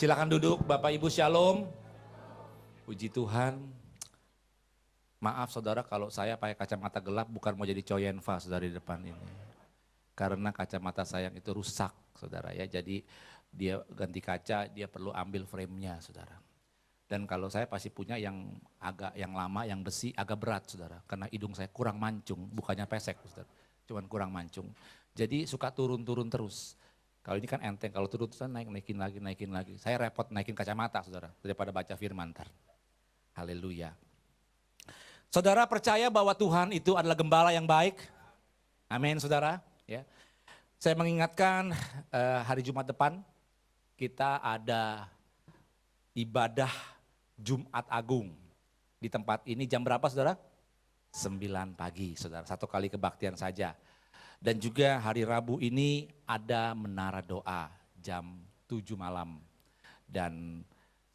Silakan duduk Bapak Ibu, Shalom. Puji Tuhan. Maaf saudara kalau saya pakai kacamata gelap bukan mau jadi Coyenfa saudara di depan ini. Karena kacamata saya itu rusak saudara ya. Jadi dia ganti kaca, dia perlu ambil frame-nya saudara. Dan kalau saya pasti punya yang lama, yang besi agak berat saudara. Karena hidung saya kurang mancung, bukannya pesek saudara. Cuman kurang mancung. Jadi suka turun-turun terus. Kalau ini kan enteng, kalau turun terus naikin lagi. Saya repot naikin kacamata saudara, daripada baca firman ntar. Haleluya. Saudara percaya bahwa Tuhan itu adalah gembala yang baik? Amin saudara. Ya. Saya mengingatkan hari Jumat depan kita ada ibadah Jumat Agung. Di tempat ini jam berapa saudara? 9 pagi saudara, satu kali kebaktian saja. Dan juga hari Rabu ini ada menara doa jam 7 malam. Dan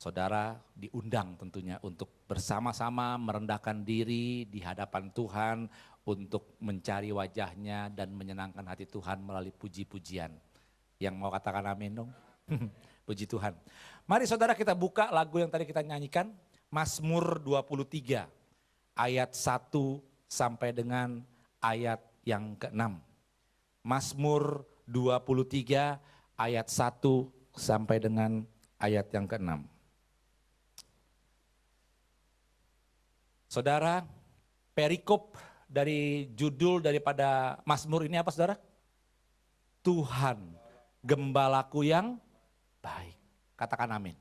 saudara diundang tentunya untuk bersama-sama merendahkan diri di hadapan Tuhan untuk mencari wajahnya dan menyenangkan hati Tuhan melalui puji-pujian. Yang mau katakan amin dong? Puji Tuhan. Mari saudara kita buka lagu yang tadi kita nyanyikan. Mazmur 23 ayat 1 sampai dengan ayat yang ke-6. Mazmur 23 ayat 1 sampai dengan ayat yang ke-6. Saudara, perikop dari judul daripada Mazmur ini apa saudara? Tuhan, gembalaku yang baik. Katakan amin.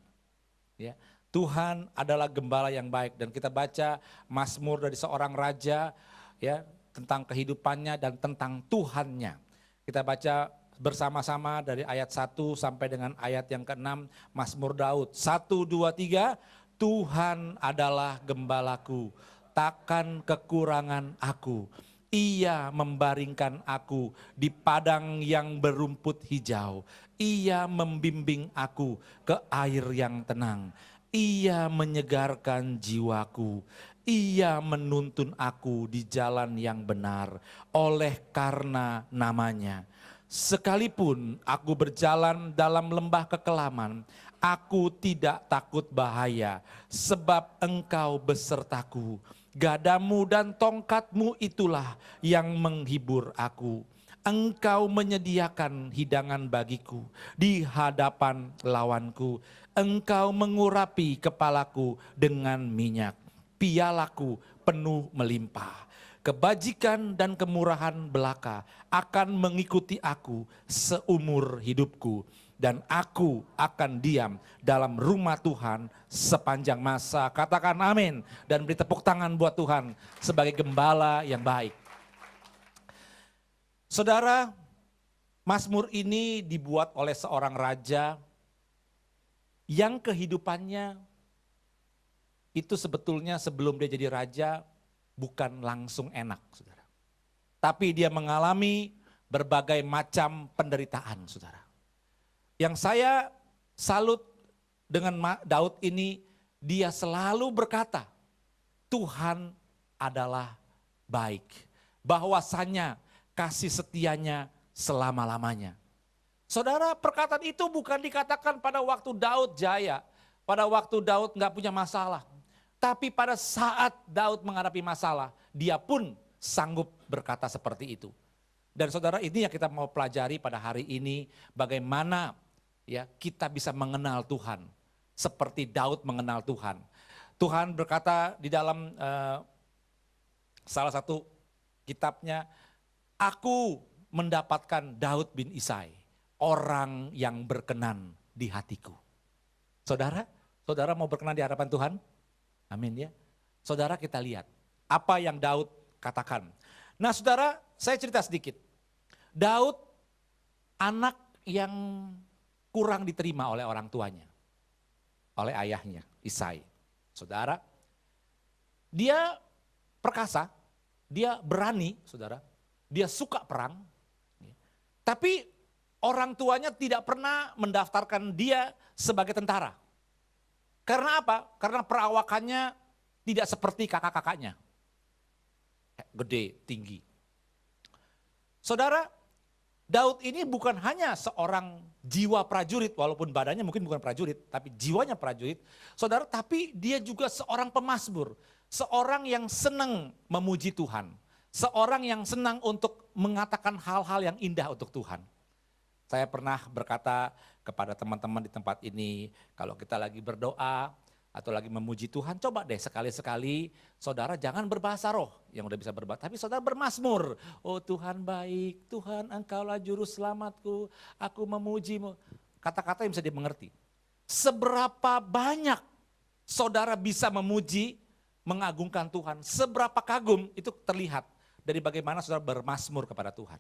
Ya, Tuhan adalah gembala yang baik dan kita baca Mazmur dari seorang raja ya tentang kehidupannya dan tentang Tuhannya. Kita baca bersama-sama dari ayat 1 sampai dengan ayat yang ke-6 Mazmur Daud. 1, 2, 3, Tuhan adalah gembalaku, takkan kekurangan aku. Ia membaringkan aku di padang yang berumput hijau. Ia membimbing aku ke air yang tenang. Ia menyegarkan jiwaku. Ia menuntun aku di jalan yang benar oleh karena namanya. Sekalipun aku berjalan dalam lembah kekelaman, aku tidak takut bahaya sebab Engkau besertaku. Gadamu dan tongkatmu itulah yang menghibur aku. Engkau menyediakan hidangan bagiku di hadapan lawanku. Engkau mengurapi kepalaku dengan minyak. Pialaku penuh melimpah. Kebajikan dan kemurahan belaka akan mengikuti aku seumur hidupku. Dan aku akan diam dalam rumah Tuhan sepanjang masa. Katakan amin dan beri tepuk tangan buat Tuhan sebagai gembala yang baik. Saudara, Mazmur ini dibuat oleh seorang raja yang kehidupannya itu sebetulnya sebelum dia jadi raja bukan langsung enak, saudara. Tapi dia mengalami berbagai macam penderitaan, saudara. Yang saya salut dengan Daud ini, dia selalu berkata, Tuhan adalah baik. Bahwasanya kasih setianya selama-lamanya. Saudara, perkataan itu bukan dikatakan pada waktu Daud jaya, pada waktu Daud nggak punya masalah. Tapi pada saat Daud menghadapi masalah, dia pun sanggup berkata seperti itu. Dan saudara, ini yang kita mau pelajari pada hari ini, bagaimana ya kita bisa mengenal Tuhan seperti Daud mengenal Tuhan. Tuhan berkata di dalam salah satu kitabnya, aku mendapatkan Daud bin Isai, orang yang berkenan di hatiku. Saudara mau berkenan di hadapan Tuhan? Amin ya. Saudara kita lihat apa yang Daud katakan. Nah saudara, saya cerita sedikit. Daud anak yang kurang diterima oleh orang tuanya. Oleh ayahnya, Isai. Saudara, dia perkasa, dia berani, saudara. Dia suka perang. Tapi orang tuanya tidak pernah mendaftarkan dia sebagai tentara. Karena apa? Karena perawakannya tidak seperti Daud ini bukan hanya seorang jiwa prajurit, walaupun badannya mungkin bukan prajurit, tapi jiwanya prajurit. Saudara, tapi dia juga seorang pemazmur. Seorang yang senang memuji Tuhan. Seorang yang senang untuk mengatakan hal-hal yang indah untuk Tuhan. Saya pernah berkata kepada teman-teman di tempat ini, kalau kita lagi berdoa atau lagi memuji Tuhan, coba deh sekali-sekali saudara jangan berbahasa roh yang udah bisa berbahasa, tapi saudara bermazmur. Oh Tuhan baik, Tuhan Engkaulah juru selamatku, aku memujimu. Kata-kata yang bisa dimengerti. Seberapa banyak saudara bisa memuji, mengagungkan Tuhan, seberapa kagum itu terlihat dari bagaimana saudara bermazmur kepada Tuhan.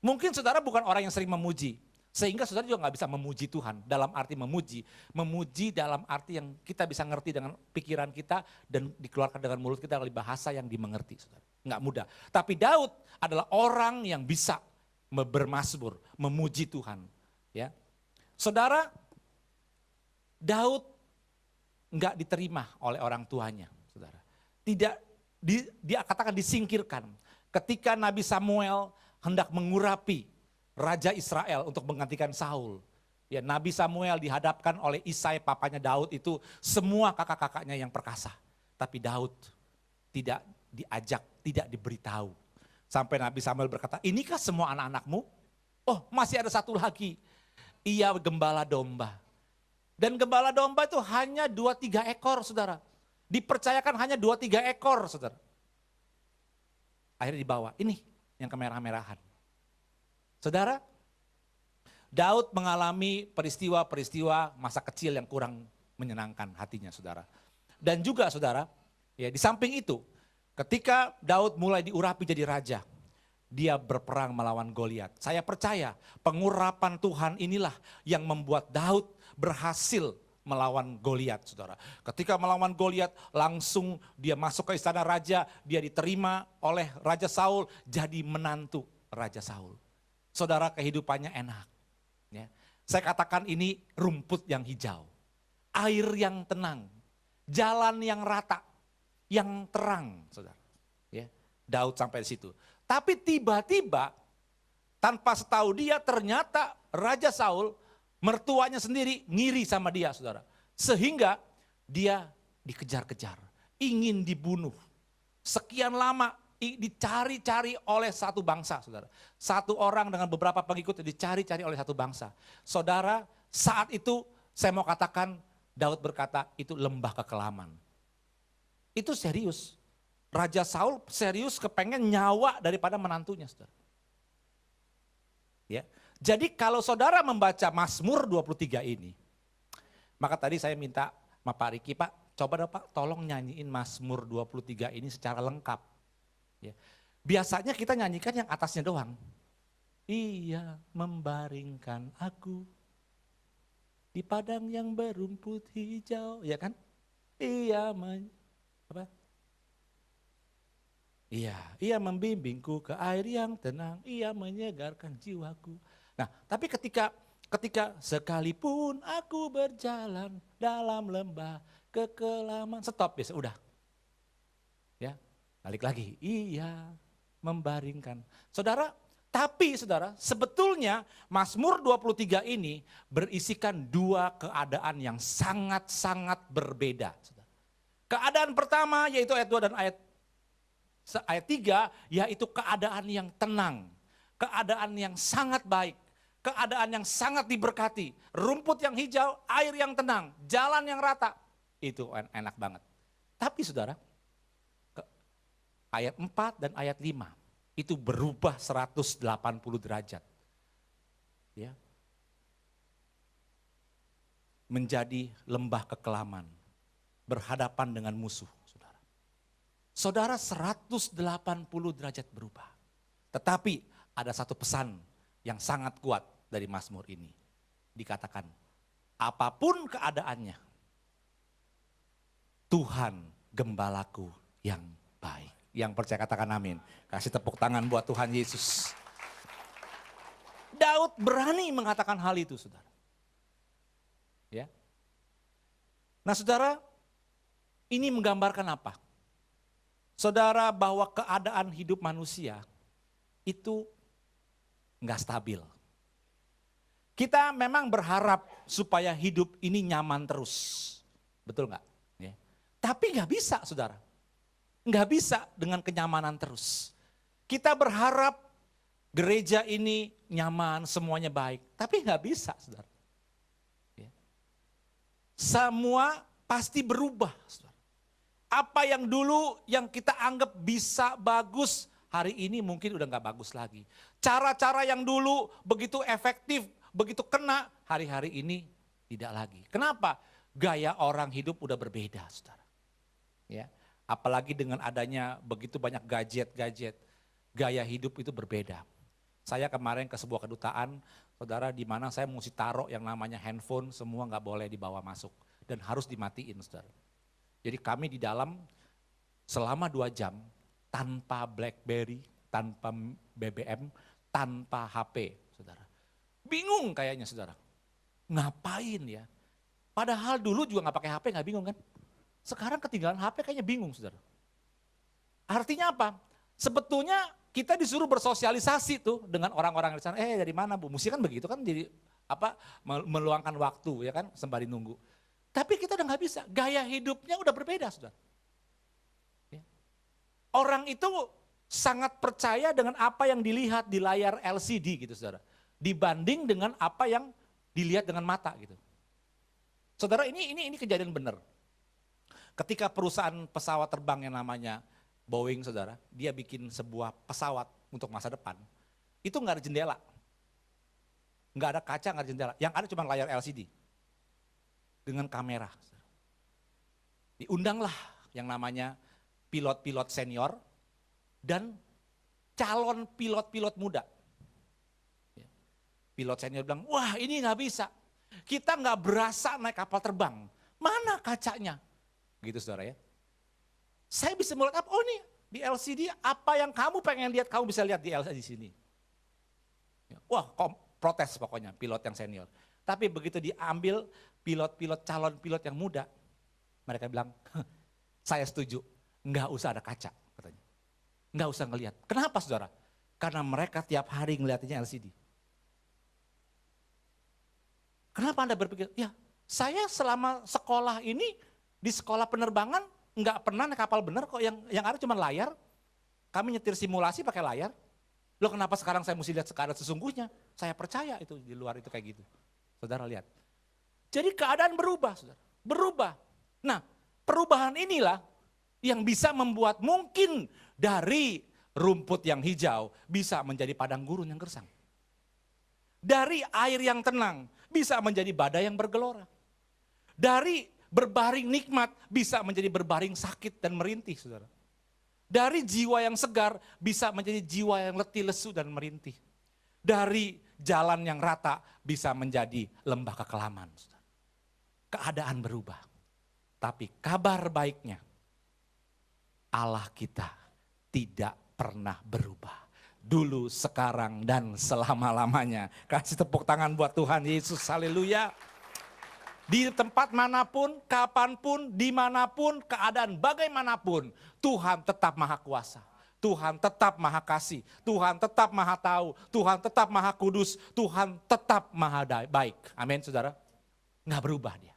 Mungkin saudara bukan orang yang sering memuji, sehingga saudara juga nggak bisa memuji Tuhan dalam arti memuji dalam arti yang kita bisa ngerti dengan pikiran kita dan dikeluarkan dengan mulut kita dari bahasa yang dimengerti, saudara. Nggak mudah. Tapi Daud adalah orang yang bisa bermazmur, memuji Tuhan. Ya, saudara, Daud nggak diterima oleh orang tuanya, saudara. Tidak, dia katakan disingkirkan. Ketika Nabi Samuel hendak mengurapi Raja Israel untuk menggantikan Saul. Ya, Nabi Samuel dihadapkan oleh Isai, papanya Daud itu semua kakak-kakaknya yang perkasa. Tapi Daud tidak diajak, tidak diberitahu. Sampai Nabi Samuel berkata, inikah semua anak-anakmu? Oh masih ada satu lagi, ia gembala domba. Dan gembala domba itu hanya 2-3 ekor, saudara. Dipercayakan hanya 2-3 ekor, saudara. Akhirnya dibawa, ini yang kemerah-merahan. Saudara, Daud mengalami peristiwa-peristiwa masa kecil yang kurang menyenangkan hatinya, saudara. Dan juga saudara, ya di samping itu, ketika Daud mulai diurapi jadi raja, dia berperang melawan Goliat. Saya percaya pengurapan Tuhan inilah yang membuat Daud berhasil melawan Goliat, saudara. Ketika melawan Goliat, langsung dia masuk ke istana raja, dia diterima oleh Raja Saul, jadi menantu Raja Saul. Saudara, kehidupannya enak. Ya. Saya katakan ini rumput yang hijau, air yang tenang, jalan yang rata, yang terang, saudara. Ya. Daud sampai di situ. Tapi tiba-tiba tanpa setahu dia ternyata Raja Saul, mertuanya sendiri ngiri sama dia, saudara. Sehingga dia dikejar-kejar, ingin dibunuh. Sekian lama dicari-cari oleh satu bangsa, saudara. Satu orang dengan beberapa pengikut dicari-cari oleh satu bangsa. Saudara, saat itu saya mau katakan Daud berkata itu lembah kekelaman. Itu serius. Raja Saul serius kepengen nyawa daripada menantunya, saudara. Ya. Jadi kalau saudara membaca Mazmur 23 ini, maka tadi saya minta sama Pak Riki, Pak coba dong Pak tolong nyanyiin Mazmur 23 ini secara lengkap. Ya. Biasanya kita nyanyikan yang atasnya doang. Ia membaringkan aku di padang yang berumput hijau, ya kan? Ia membimbingku ke air yang tenang, ia menyegarkan jiwaku. Nah, tapi ketika sekalipun aku berjalan dalam lembah kekelaman, stop ya, udah. Ya, balik lagi, ia membaringkan. Saudara, tapi saudara, sebetulnya Mazmur 23 ini berisikan dua keadaan yang sangat-sangat berbeda. Keadaan pertama yaitu ayat 2 dan ayat 3, yaitu keadaan yang tenang, keadaan yang sangat baik, keadaan yang sangat diberkati, rumput yang hijau, air yang tenang, jalan yang rata, itu enak banget. Tapi saudara, ayat 4 dan ayat 5 itu berubah 180 derajat. Ya. Menjadi lembah kekelaman, berhadapan dengan musuh. Saudara 180 derajat berubah. Tetapi ada satu pesan yang sangat kuat dari Mazmur ini. Dikatakan, apapun keadaannya, Tuhan gembalaku yang baik. Yang percaya katakan amin. Kasih tepuk tangan buat Tuhan Yesus. Daud berani mengatakan hal itu, saudara. Ya. Nah saudara, ini menggambarkan apa? Saudara, bahwa keadaan hidup manusia itu nggak stabil. Kita memang berharap supaya hidup ini nyaman terus. Betul nggak? Ya. Tapi nggak bisa, saudara. Nggak bisa dengan kenyamanan terus. Kita berharap gereja ini nyaman, semuanya baik. Tapi nggak bisa, saudara. Ya. Semua pasti berubah, saudara. Apa yang dulu yang kita anggap bisa bagus, hari ini mungkin udah nggak bagus lagi. Cara-cara yang dulu begitu efektif, begitu kena, hari-hari ini tidak lagi. Kenapa? Gaya orang hidup udah berbeda, saudara. Ya, apalagi dengan adanya begitu banyak gadget-gadget, gaya hidup itu berbeda. Saya kemarin ke sebuah kedutaan, saudara, di mana saya mesti taruh yang namanya handphone, semua nggak boleh dibawa masuk dan harus dimatiin, saudara. Jadi kami di dalam selama 2 jam tanpa BlackBerry, tanpa BBM, tanpa HP, saudara. Bingung kayaknya, saudara. Ngapain ya? Padahal dulu juga nggak pakai HP, nggak bingung kan? Sekarang ketinggalan HP kayaknya bingung, saudara. Artinya apa? Sebetulnya kita disuruh bersosialisasi tuh dengan orang-orang di sana. Dari mana Bu? Mesti kan begitu kan, jadi apa? Meluangkan waktu ya kan, sembari nunggu. Tapi kita udah nggak bisa. Gaya hidupnya udah berbeda, saudara. Ya. Orang itu sangat percaya dengan apa yang dilihat di layar LCD gitu, saudara. Dibanding dengan apa yang dilihat dengan mata gitu. Saudara, ini kejadian benar. Ketika perusahaan pesawat terbang yang namanya Boeing, saudara, dia bikin sebuah pesawat untuk masa depan. Itu nggak ada jendela. Nggak ada kaca, nggak ada jendela. Yang ada cuma layar LCD. Dengan kamera. Diundanglah yang namanya pilot-pilot senior dan calon pilot-pilot muda. Pilot senior bilang, wah ini nggak bisa. Kita nggak berasa naik kapal terbang. Mana kacanya? Gitu saudara ya. Saya bisa melihat, oh nih di LCD apa yang kamu pengen lihat, kamu bisa lihat di LCD di sini. Wah protes pokoknya pilot yang senior. Tapi begitu diambil pilot-pilot calon pilot yang muda, mereka bilang, saya setuju, nggak usah ada kaca katanya. Nggak usah ngelihat. Kenapa saudara? Karena mereka tiap hari ngeliatinnya LCD. Kenapa Anda berpikir, ya saya selama sekolah ini, di sekolah penerbangan nggak pernah naik kapal benar kok, yang ada cuma layar. Kami nyetir simulasi pakai layar. Loh kenapa sekarang saya mesti lihat keadaan sesungguhnya? Saya percaya itu di luar itu kayak gitu. Saudara lihat. Jadi keadaan berubah, saudara. Berubah. Nah perubahan inilah yang bisa membuat mungkin dari rumput yang hijau bisa menjadi padang gurun yang gersang. Dari air yang tenang bisa menjadi badai yang bergelora. Dari berbaring nikmat bisa menjadi berbaring sakit dan merintih, saudara. Dari jiwa yang segar bisa menjadi jiwa yang letih, lesu dan merintih. Dari jalan yang rata bisa menjadi lembah kekelaman, saudara. Keadaan berubah. Tapi kabar baiknya, Allah kita tidak pernah berubah. Dulu, sekarang, dan selama-lamanya. Kasih tepuk tangan buat Tuhan Yesus, haleluya. Di tempat manapun, kapanpun, dimanapun, keadaan bagaimanapun, Tuhan tetap maha kuasa. Tuhan tetap maha kasih, Tuhan tetap maha tahu, Tuhan tetap maha kudus, Tuhan tetap maha baik. Amin saudara. Nggak berubah dia.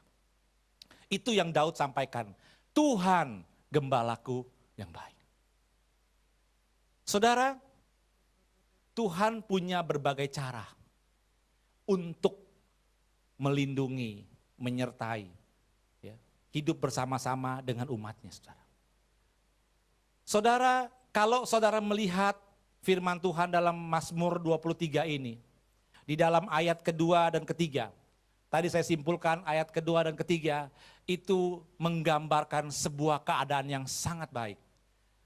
Itu yang Daud sampaikan. Tuhan gembalaku yang baik. Saudara, Tuhan punya berbagai cara untuk melindungi, menyertai, ya, hidup bersama-sama dengan umatnya, saudara. Saudara, kalau saudara melihat firman Tuhan dalam Mazmur 23 ini, di dalam ayat kedua dan ketiga, tadi saya simpulkan ayat kedua dan ketiga, itu menggambarkan sebuah keadaan yang sangat baik.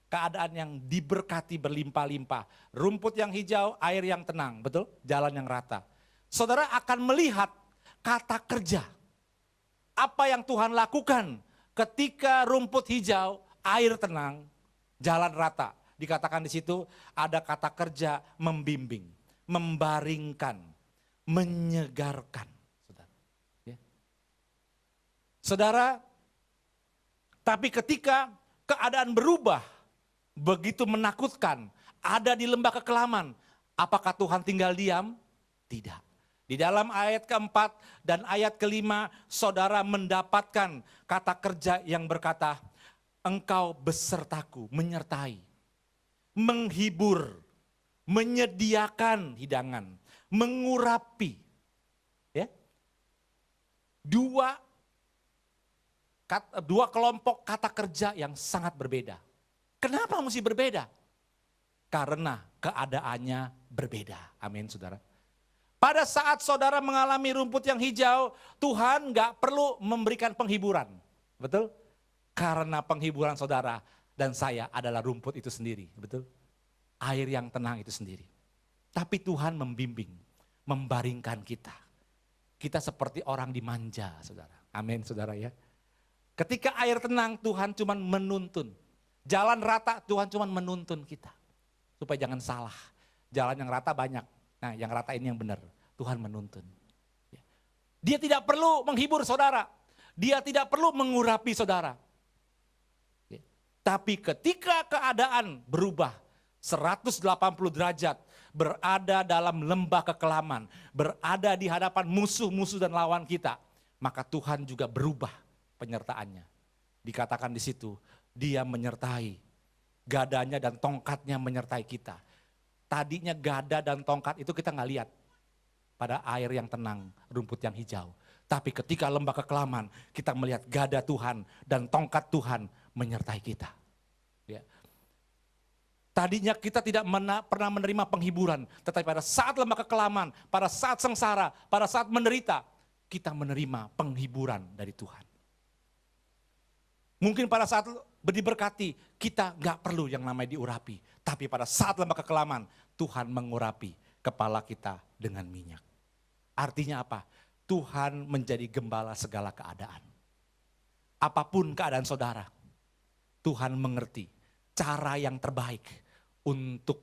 Keadaan yang diberkati berlimpah-limpah. Rumput yang hijau, air yang tenang, betul? Jalan yang rata. Saudara akan melihat kata kerja. Apa yang Tuhan lakukan ketika rumput hijau, air tenang, jalan rata. Dikatakan di situ ada kata kerja membimbing, membaringkan, menyegarkan. Saudara, ya. Saudara, tapi ketika keadaan berubah, begitu menakutkan, ada di lembah kekelaman, Apakah Tuhan tinggal diam? Tidak. Di dalam ayat keempat dan ayat kelima, saudara mendapatkan kata kerja yang berkata, engkau besertaku, menyertai, menghibur, menyediakan hidangan, mengurapi. Ya. Dua kelompok kata kerja yang sangat berbeda. Kenapa mesti berbeda? Karena keadaannya berbeda. Amin, saudara. Pada saat saudara mengalami rumput yang hijau, Tuhan gak perlu memberikan penghiburan. Betul? Karena penghiburan saudara dan saya adalah rumput itu sendiri. Betul? Air yang tenang itu sendiri. Tapi Tuhan membimbing, membaringkan kita. Kita seperti orang dimanja, saudara. Amin, saudara ya. Ketika air tenang, Tuhan cuma menuntun. Jalan rata, Tuhan cuma menuntun kita. Supaya jangan salah. Jalan yang rata banyak. Nah, yang rata ini yang benar. Tuhan menuntun. Dia tidak perlu menghibur saudara. Dia tidak perlu mengurapi saudara. Tapi ketika keadaan berubah 180 derajat, berada dalam lembah kekelaman, berada di hadapan musuh-musuh dan lawan kita, maka Tuhan juga berubah penyertaannya. Dikatakan di situ, dia menyertai. Gadanya dan tongkatnya menyertai kita. Tadinya gada dan tongkat itu kita nggak lihat pada air yang tenang, rumput yang hijau. Tapi ketika lembah kekelaman, kita melihat gada Tuhan dan tongkat Tuhan menyertai kita. Ya. Tadinya kita tidak pernah menerima penghiburan, tetapi pada saat lembah kekelaman, pada saat sengsara, pada saat menderita, kita menerima penghiburan dari Tuhan. Mungkin pada saat diberkati, kita gak perlu yang namanya diurapi. Tapi pada saat lembah kekelaman, Tuhan mengurapi kepala kita dengan minyak. Artinya apa? Tuhan menjadi gembala segala keadaan. Apapun keadaan saudara, Tuhan mengerti cara yang terbaik untuk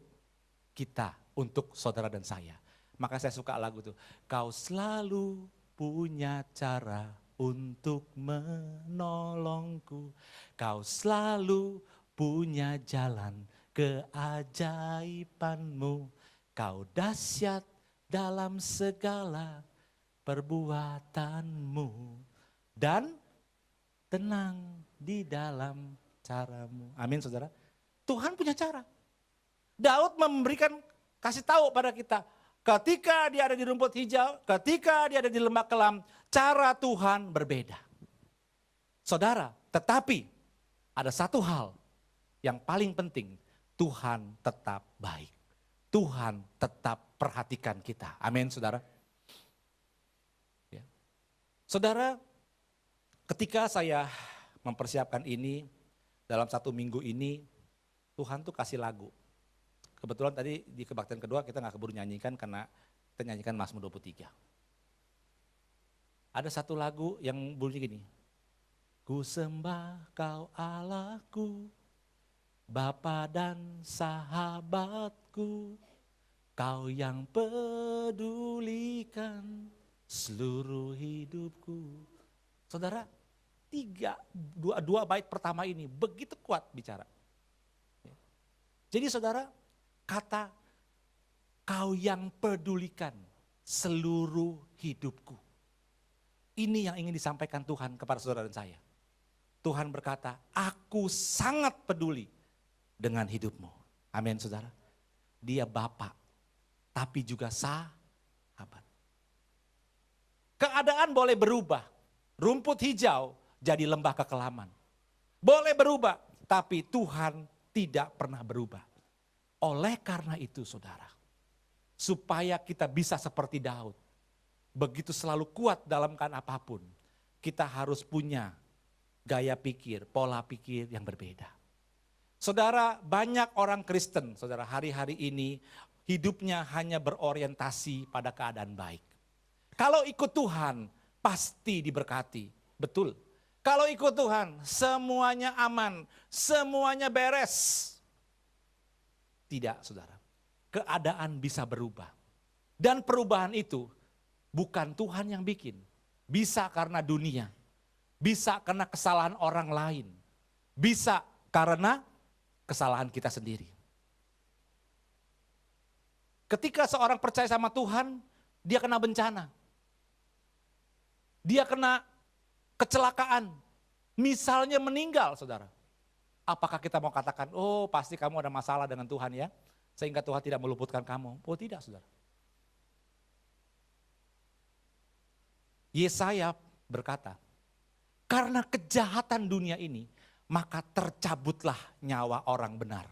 kita, untuk saudara dan saya. Maka saya suka lagu itu. Kau selalu punya cara untuk menolongku. Kau selalu punya jalan keajaibanmu. Kau dahsyat dalam segala perbuatanmu. Dan tenang di dalam caramu. Amin, saudara. Tuhan punya cara. Daud memberikan, kasih tahu pada kita. Ketika dia ada di rumput hijau, ketika dia ada di lembah kelam, cara Tuhan berbeda. Saudara, tetapi ada satu hal yang paling penting, Tuhan tetap baik. Tuhan tetap perhatikan kita. Amin, saudara. Ya. Saudara, ketika saya mempersiapkan ini, dalam 1 minggu ini, Tuhan tuh kasih lagu. Kebetulan tadi di kebaktian kedua kita gak keburu nyanyikan karena kita nyanyikan Mazmur 23. Ada satu lagu yang bunyi gini. Ku sembah kau Allahku, Bapa dan sahabatku, kau yang pedulikan seluruh hidupku. Saudara, dua bait pertama ini begitu kuat bicara. Jadi saudara, kata kau yang pedulikan seluruh hidupku. Ini yang ingin disampaikan Tuhan kepada saudara dan saya. Tuhan berkata, aku sangat peduli dengan hidupmu. Amin, saudara. Dia Bapa, tapi juga sahabat. Keadaan boleh berubah. Rumput hijau jadi lembah kekelaman. Boleh berubah, tapi Tuhan tidak pernah berubah. Oleh karena itu saudara, supaya kita bisa seperti Daud, begitu selalu kuat dalam keadaan apapun, kita harus punya gaya pikir, pola pikir yang berbeda. Saudara, banyak orang Kristen, saudara, hari-hari ini hidupnya hanya berorientasi pada keadaan baik. Kalau ikut Tuhan, pasti diberkati, betul. Kalau ikut Tuhan, semuanya aman, semuanya beres. Tidak, saudara. Keadaan bisa berubah. Dan perubahan itu bukan Tuhan yang bikin. Bisa karena dunia. Bisa karena kesalahan orang lain. Bisa karena kesalahan kita sendiri. Ketika seorang percaya sama Tuhan, dia kena bencana. Dia kena kecelakaan. Misalnya meninggal, saudara. Apakah kita mau katakan, oh pasti kamu ada masalah dengan Tuhan ya, sehingga Tuhan tidak meluputkan kamu? Oh tidak, saudara. Yesaya berkata, karena kejahatan dunia ini, maka tercabutlah nyawa orang benar.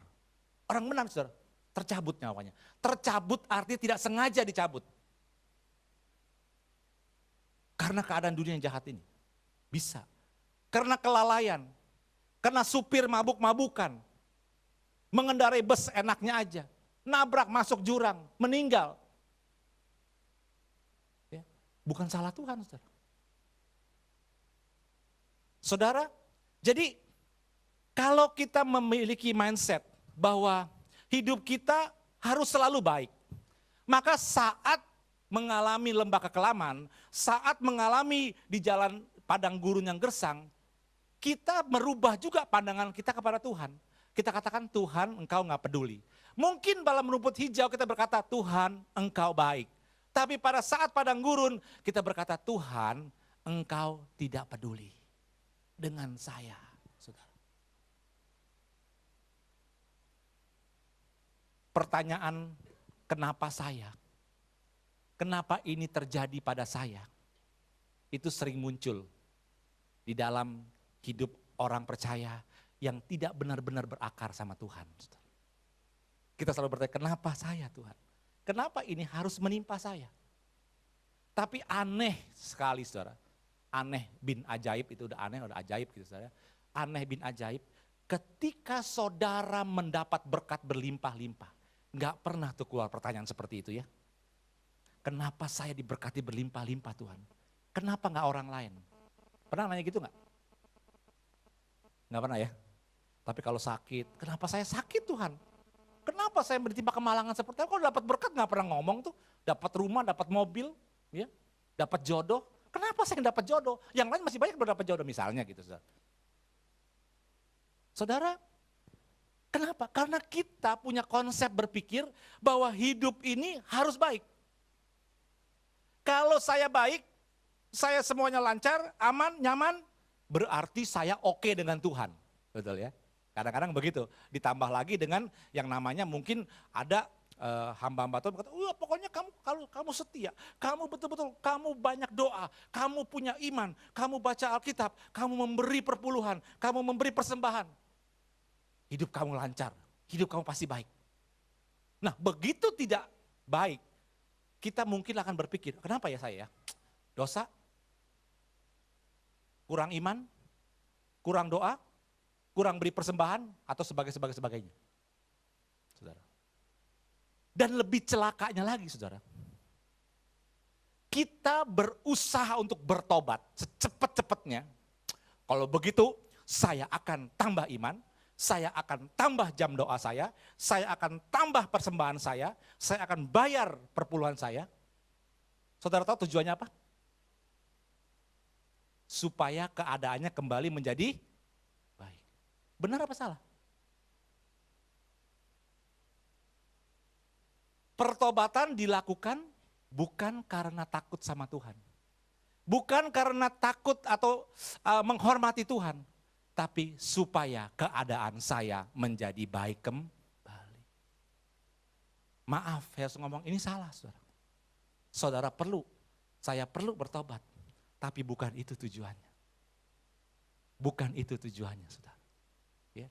Orang benar, saudara, tercabut nyawanya. Tercabut artinya tidak sengaja dicabut. Karena keadaan dunia yang jahat ini. Bisa. Karena kelalaian. Karena supir mabuk-mabukan. Mengendarai bus enaknya aja. Nabrak masuk jurang, meninggal. Ya, bukan salah Tuhan, saudara. Saudara, jadi kalau kita memiliki mindset bahwa hidup kita harus selalu baik, maka saat mengalami lembah kekelaman, saat mengalami di jalan padang gurun yang gersang, kita merubah juga pandangan kita kepada Tuhan. Kita katakan, Tuhan engkau gak peduli. Mungkin dalam rumput hijau kita berkata, Tuhan engkau baik. Tapi pada saat padang gurun kita berkata, Tuhan engkau tidak peduli dengan saya. Saudara. Pertanyaan, kenapa saya? Kenapa ini terjadi pada saya? Itu sering muncul di dalam hidup orang percaya yang tidak benar-benar berakar sama Tuhan. Kita selalu bertanya, kenapa saya Tuhan? Kenapa ini harus menimpa saya? Tapi aneh sekali saudara. Aneh bin ajaib, itu udah aneh, udah ajaib gitu saudara. Aneh bin ajaib, ketika saudara mendapat berkat berlimpah-limpah. Gak pernah tuh keluar pertanyaan seperti itu ya. Kenapa saya diberkati berlimpah-limpah Tuhan? Kenapa gak orang lain? Pernah nanya gitu gak? Gak pernah ya? Tapi kalau sakit, kenapa saya sakit Tuhan? Kenapa saya ditimpa kemalangan seperti itu? Kalau dapat berkat gak pernah ngomong tuh. Dapat rumah, dapat mobil, ya, dapat jodoh. Kenapa saya dapat jodoh? Yang lain masih banyak belum dapat jodoh misalnya gitu. Saudara. Saudara, kenapa? Karena kita punya konsep berpikir bahwa hidup ini harus baik. Kalau saya baik, saya semuanya lancar, aman, nyaman, berarti saya oke dengan Tuhan. Betul ya? Kadang-kadang begitu. Ditambah lagi dengan yang namanya mungkin ada hamba-hamba Tuhan berkata, pokoknya kamu setia, kamu betul-betul, kamu banyak doa, kamu punya iman, kamu baca Alkitab, kamu memberi perpuluhan, kamu memberi persembahan. Hidup kamu lancar, hidup kamu pasti baik. Nah begitu tidak baik, kita mungkin akan berpikir, kenapa ya saya? Dosa? Kurang iman? Kurang doa? Kurang beri persembahan? Atau sebagainya. Saudara. Dan lebih celakanya lagi saudara. Kita berusaha untuk bertobat secepat-cepatnya. Kalau begitu saya akan tambah iman, saya akan tambah jam doa saya akan tambah persembahan saya akan bayar perpuluhan saya. Saudara tahu tujuannya apa? Supaya keadaannya kembali menjadi baik. Benar apa salah? Pertobatan dilakukan bukan karena takut sama Tuhan. Bukan karena takut atau menghormati Tuhan. Tapi supaya keadaan saya menjadi baik kembali. Maaf, saya harus ngomong ini salah saudara. Saudara saya perlu bertobat. Tapi bukan itu tujuannya. Bukan itu tujuannya saudara. Ya.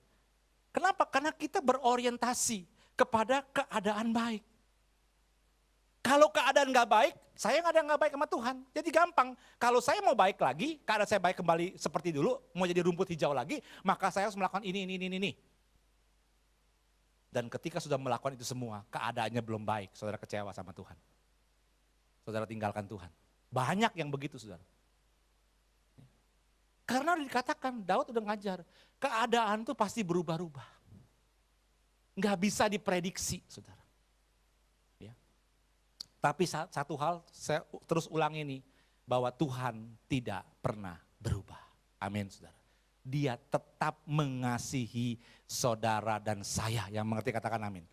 Kenapa? Karena kita berorientasi kepada keadaan baik. Kalau keadaan gak baik, saya gak ada yang gak baik sama Tuhan. Jadi gampang, kalau saya mau baik lagi, keadaan saya baik kembali seperti dulu, mau jadi rumput hijau lagi, maka saya harus melakukan ini. Dan ketika sudah melakukan itu semua, keadaannya belum baik, saudara kecewa sama Tuhan. Saudara tinggalkan Tuhan. Banyak yang begitu saudara. Karena dikatakan, Daud udah ngajar, keadaan tuh pasti berubah-ubah. Gak bisa diprediksi saudara. Tapi satu hal saya terus ulang ini, bahwa Tuhan tidak pernah berubah. Amin saudara. Dia tetap mengasihi saudara dan saya, yang mengerti katakan amin.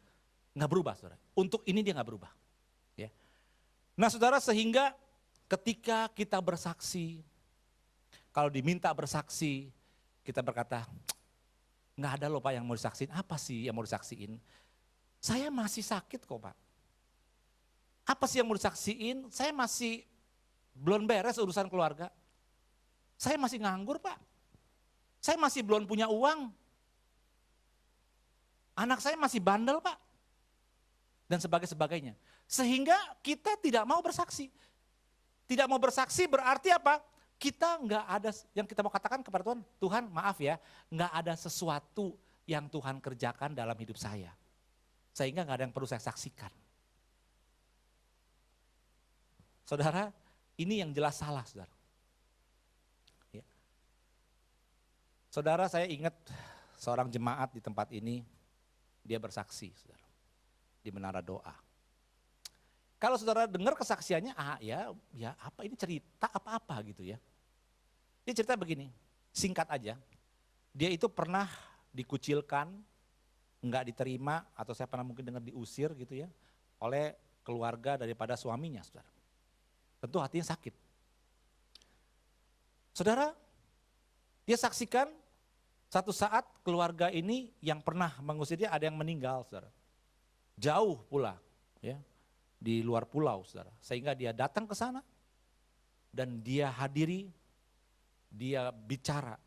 Nggak berubah saudara. Untuk ini dia nggak berubah. Ya. Nah saudara, sehingga ketika kita bersaksi, kalau diminta bersaksi, kita berkata, nggak ada loh Pak yang mau disaksiin. Apa sih yang mau disaksiin? Saya masih sakit kok Pak. Apa sih yang mau disaksiin? Saya masih belum beres urusan keluarga. Saya masih nganggur Pak. Saya masih belum punya uang. Anak saya masih bandel Pak. Dan sebagainya. Sehingga kita tidak mau bersaksi. Tidak mau bersaksi berarti apa? Kita nggak ada, yang kita mau katakan kepada Tuhan, Tuhan maaf ya, nggak ada sesuatu yang Tuhan kerjakan dalam hidup saya. Sehingga nggak ada yang perlu saya saksikan. Saudara, ini yang jelas salah saudara. Ya. Saudara, saya ingat seorang jemaat di tempat ini, dia bersaksi saudara. Di menara doa. Kalau saudara dengar kesaksiannya, ya apa ini cerita apa-apa gitu ya. Dia cerita begini, singkat aja. Dia itu pernah dikucilkan, enggak diterima, atau saya pernah mungkin dengar diusir gitu ya, oleh keluarga daripada suaminya saudara. Tentu hatinya sakit. Saudara, dia saksikan satu saat keluarga ini yang pernah mengusir dia ada yang meninggal saudara. Jauh pula ya, di luar pulau saudara. Sehingga dia datang ke sana dan dia hadiri, dia bicara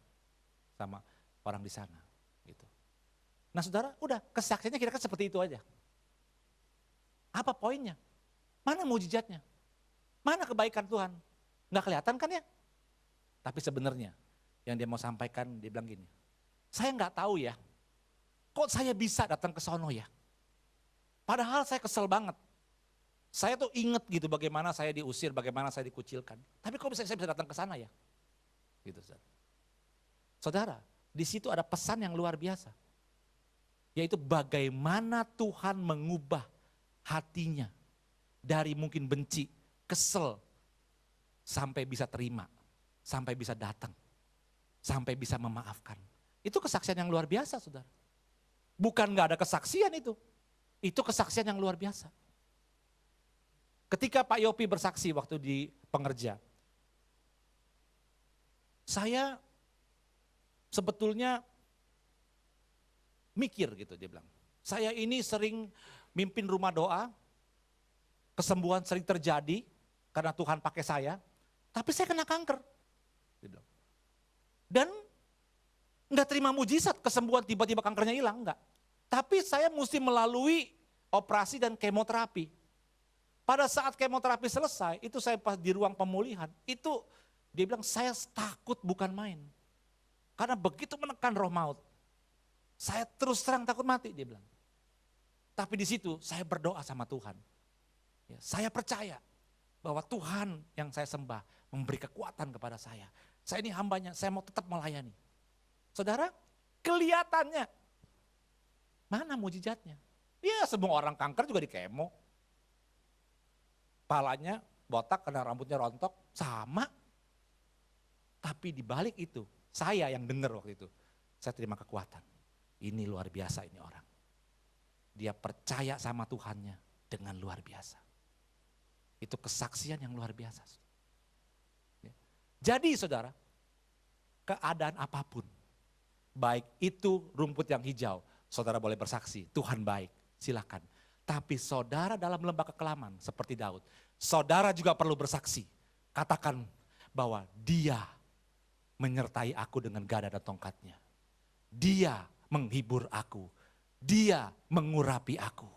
sama orang di sana gitu. Nah saudara, udah kesaksiannya kira-kira seperti itu aja. Apa poinnya? Mana mujizatnya? Mana kebaikan Tuhan? Nggak kelihatan kan ya? Tapi sebenarnya yang dia mau sampaikan, dia bilang gini, saya nggak tahu ya, kok saya bisa datang ke sono ya? Padahal saya kesel banget. Saya tuh inget gitu bagaimana saya diusir, bagaimana saya dikucilkan. Tapi kok saya bisa datang ke sana ya? Gitu, saudara. Saudara, di situ ada pesan yang luar biasa. Yaitu bagaimana Tuhan mengubah hatinya dari mungkin benci, kesel, sampai bisa terima, sampai bisa datang, sampai bisa memaafkan. Itu kesaksian yang luar biasa, saudara. Bukan gak ada kesaksian itu. Itu kesaksian yang luar biasa. Ketika Pak Yopi bersaksi waktu di Pengerja, saya sebetulnya mikir gitu, dia bilang. Saya ini sering mimpin rumah doa, kesembuhan sering terjadi karena Tuhan pakai saya, tapi saya kena kanker. Dia bilang. Dan enggak terima mujizat, kesembuhan tiba-tiba kankernya hilang, enggak. Tapi saya mesti melalui operasi dan kemoterapi. Pada saat kemoterapi selesai, itu saya pas di ruang pemulihan, itu dia bilang saya takut bukan main. Karena begitu menekan roh maut, saya terus terang takut mati, dia bilang. Tapi di situ saya berdoa sama Tuhan. Ya, saya percaya bahwa Tuhan yang saya sembah memberi kekuatan kepada saya. Saya ini hambanya, saya mau tetap melayani. Saudara, kelihatannya mana mujizatnya? Ya semua orang kanker juga di kemo. Palanya botak karena rambutnya rontok, sama. Tapi di balik itu, saya yang dengar waktu itu, saya terima kekuatan. Ini luar biasa ini orang. Dia percaya sama Tuhannya dengan luar biasa. Itu kesaksian yang luar biasa. Jadi saudara, keadaan apapun, baik itu rumput yang hijau, saudara boleh bersaksi, Tuhan baik, silakan. Tapi saudara dalam lembah kekelaman seperti Daud, saudara juga perlu bersaksi. Katakan bahwa dia menyertai aku dengan gada dan tongkatnya. Dia menghibur aku, dia mengurapi aku.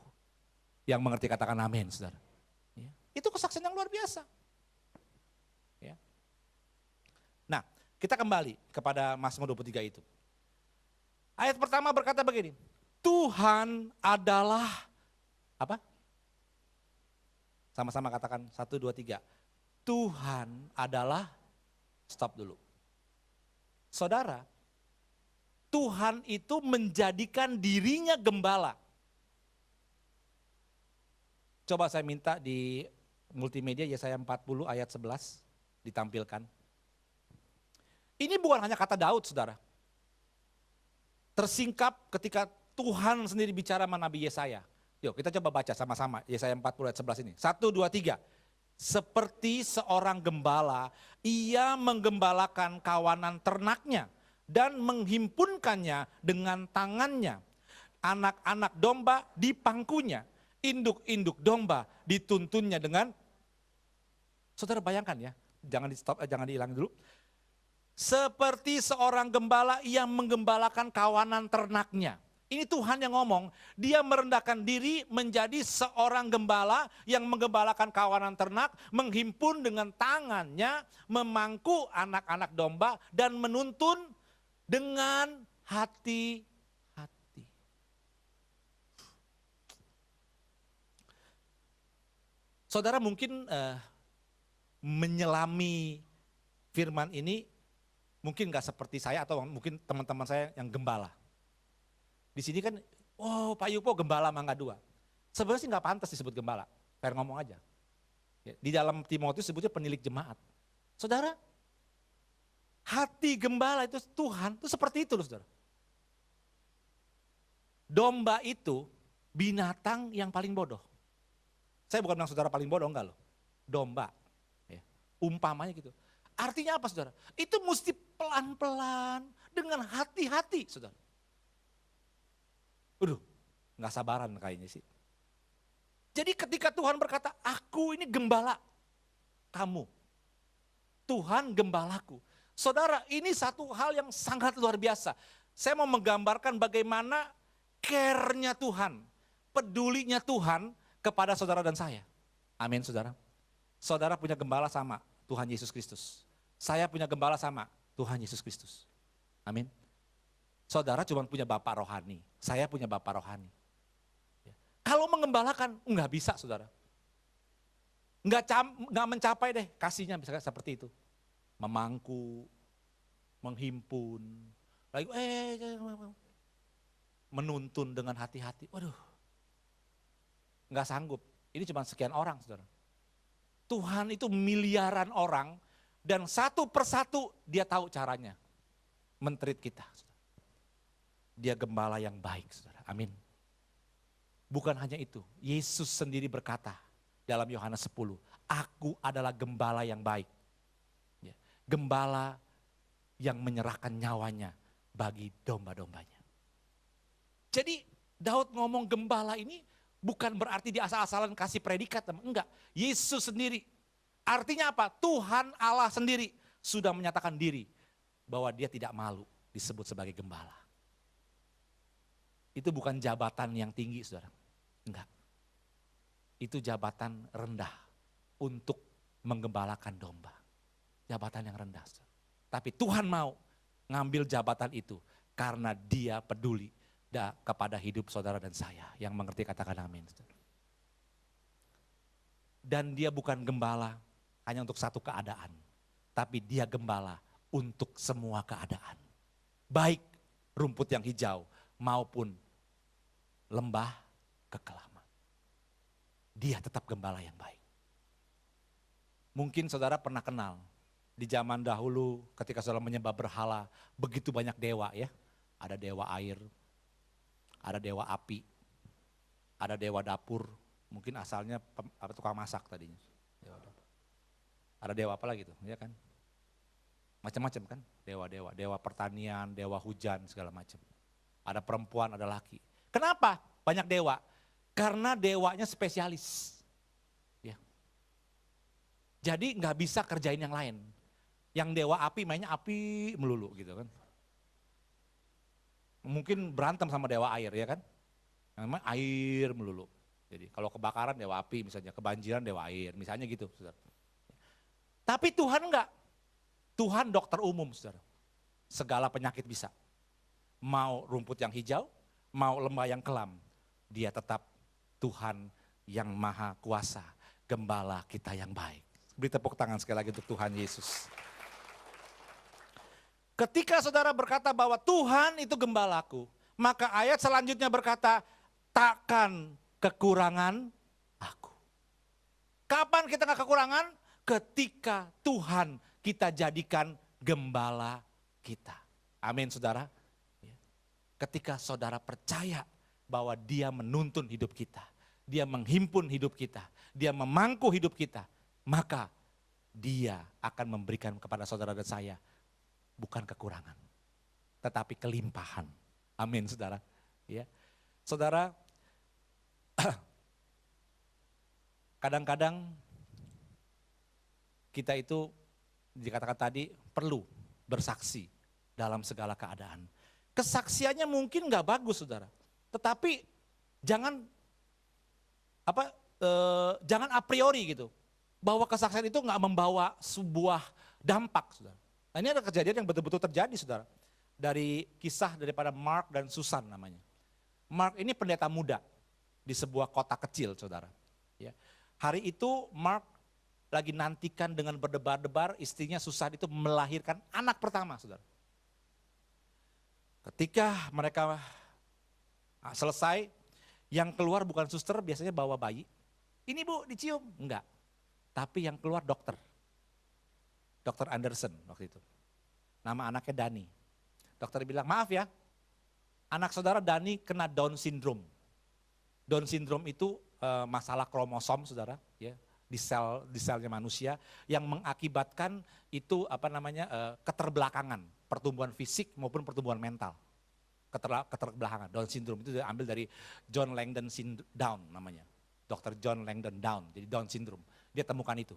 Yang mengerti katakan amin, saudara. Ya. Itu kesaksian yang luar biasa. Ya. Nah, kita kembali kepada Mazmur 23 itu. Ayat pertama berkata begini, Tuhan adalah apa? Sama-sama katakan 1, 2, 3. Tuhan adalah, stop dulu. Saudara, Tuhan itu menjadikan dirinya gembala. Coba saya minta di multimedia Yesaya 40 ayat 11 ditampilkan. Ini bukan hanya kata Daud, saudara. Tersingkap ketika Tuhan sendiri bicara sama Nabi Yesaya. Yuk kita coba baca sama-sama Yesaya 40 ayat 11 ini. 1, 2, 3. Seperti seorang gembala, ia menggembalakan kawanan ternaknya dan menghimpunkannya dengan tangannya. Anak-anak domba dipangkunya, induk-induk domba dituntunnya dengan, saudara bayangkan ya, jangan di stop, jangan dihilang dulu. Seperti seorang gembala yang menggembalakan kawanan ternaknya. Ini Tuhan yang ngomong, dia merendahkan diri menjadi seorang gembala yang menggembalakan kawanan ternak, menghimpun dengan tangannya, memangku anak-anak domba dan menuntun dengan hati-hati. Saudara mungkin menyelami firman ini, mungkin gak seperti saya atau mungkin teman-teman saya yang gembala. Di sini kan, oh Pak Yupo gembala Mangga 2. Sebenarnya sih gak pantas disebut gembala, fair ngomong aja. Di dalam Timotius sebutnya penilik jemaat. Saudara, hati gembala itu Tuhan, itu seperti itu loh saudara. Domba itu binatang yang paling bodoh. Saya bukan bilang saudara paling bodoh, enggak loh. Domba, ya. Umpamanya gitu. Artinya apa saudara? Itu mesti pelan-pelan, dengan hati-hati saudara. Gak sabaran kayaknya sih. Jadi ketika Tuhan berkata, aku ini gembala kamu. Tuhan gembalaku. Saudara, ini satu hal yang sangat luar biasa. Saya mau menggambarkan bagaimana care-nya Tuhan, pedulinya Tuhan kepada saudara dan saya. Amin saudara. Saudara punya gembala sama Tuhan Yesus Kristus. Saya punya gembala sama Tuhan Yesus Kristus. Amin. Saudara cuma punya bapak rohani, saya punya bapak rohani. Kalau mengembalakan, enggak bisa saudara. Enggak mencapai deh kasihnya misalnya seperti itu. Memangku, menghimpun, lagi menuntun dengan hati-hati. Waduh, enggak sanggup. Ini cuma sekian orang saudara. Tuhan itu miliaran orang dan satu persatu dia tahu caranya men-treat kita. Saudara. Dia gembala yang baik saudara, amin. Bukan hanya itu, Yesus sendiri berkata dalam Yohanes 10, aku adalah gembala yang baik. Ya, gembala yang menyerahkan nyawanya bagi domba-dombanya. Jadi Daud ngomong gembala ini bukan berarti dia asal-asalan kasih predikat, enggak. Yesus sendiri, artinya apa? Tuhan Allah sendiri sudah menyatakan diri bahwa dia tidak malu disebut sebagai gembala. Itu bukan jabatan yang tinggi saudara, enggak. Itu jabatan rendah untuk menggembalakan domba. Jabatan yang rendah saudara. Tapi Tuhan mau ngambil jabatan itu karena dia peduli kepada hidup saudara dan saya. Yang mengerti katakan amin. Saudara. Dan dia bukan gembala hanya untuk satu keadaan. Tapi dia gembala untuk semua keadaan. Baik rumput yang hijau maupun lembah kekelaman. Dia tetap gembala yang baik. Mungkin saudara pernah kenal di zaman dahulu ketika saudara menyembah berhala, begitu banyak dewa ya. Ada dewa air, ada dewa api, ada dewa dapur, mungkin asalnya tukang masak tadinya. Ada dewa apa lagi tuh, ya kan? Macam-macam kan, dewa pertanian, dewa hujan segala macam. Ada perempuan, ada laki. Kenapa banyak dewa? Karena dewanya spesialis. Ya. Jadi nggak bisa kerjain yang lain. Yang dewa api mainnya api melulu gitu kan. Mungkin berantem sama dewa air ya kan. Yang main air melulu. Jadi kalau kebakaran dewa api misalnya, kebanjiran dewa air misalnya gitu. Saudara. Tapi Tuhan enggak. Tuhan dokter umum saudara. Segala penyakit bisa. Mau rumput yang hijau, mau lembah yang kelam, dia tetap Tuhan yang maha kuasa, gembala kita yang baik. Beri tepuk tangan sekali lagi untuk Tuhan Yesus. Ketika saudara berkata bahwa Tuhan itu gembalaku, maka ayat selanjutnya berkata, takkan kekurangan aku. Kapan kita gak kekurangan? Ketika Tuhan kita jadikan gembala kita. Amin saudara. Ketika saudara percaya bahwa dia menuntun hidup kita. dia menghimpun hidup kita, dia memangku hidup kita, maka dia akan memberikan kepada saudara dan saya bukan kekurangan, tetapi kelimpahan. Amin, saudara. Ya, saudara, kadang-kadang kita itu dikatakan tadi perlu bersaksi dalam segala keadaan. Kesaksiannya mungkin nggak bagus, saudara, tetapi jangan jangan a priori gitu, bahwa kesaksian itu nggak membawa sebuah dampak, saudara. Nah, ini ada kejadian yang betul-betul terjadi, saudara, dari kisah daripada Mark dan Susan namanya. Mark ini pendeta muda di sebuah kota kecil, saudara. Ya. Hari itu Mark lagi nantikan dengan berdebar-debar istrinya Susan itu melahirkan anak pertama, saudara. Ketika mereka selesai, yang keluar bukan suster, biasanya bawa bayi. Ini bu dicium, enggak. Tapi yang keluar dokter. Dokter Anderson waktu itu. Nama anaknya Dani. Dokter bilang, maaf ya, anak saudara Dani kena Down syndrome. Down syndrome itu masalah kromosom, saudara, ya, di selnya manusia yang mengakibatkan itu keterbelakangan, pertumbuhan fisik maupun pertumbuhan mental. Keterbelakangan, Down syndrome itu diambil dari John Langdon Down namanya. Dr. John Langdon Down, jadi Down syndrome. Dia temukan itu.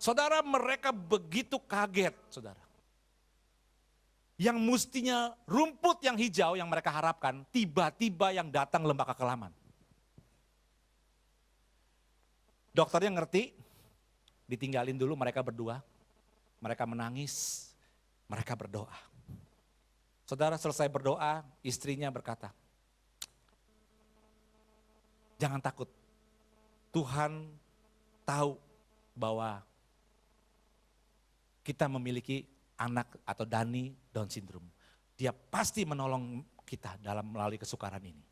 Saudara, mereka begitu kaget, saudara. Yang mestinya rumput yang hijau yang mereka harapkan, tiba-tiba yang datang lembah kekelaman. Dokternya ngerti, ditinggalin dulu mereka berdua. Mereka menangis, mereka berdoa. Saudara, selesai berdoa, istrinya berkata, jangan takut, Tuhan tahu bahwa kita memiliki anak atau Dani Down syndrome. Dia pasti menolong kita dalam melalui kesukaran ini.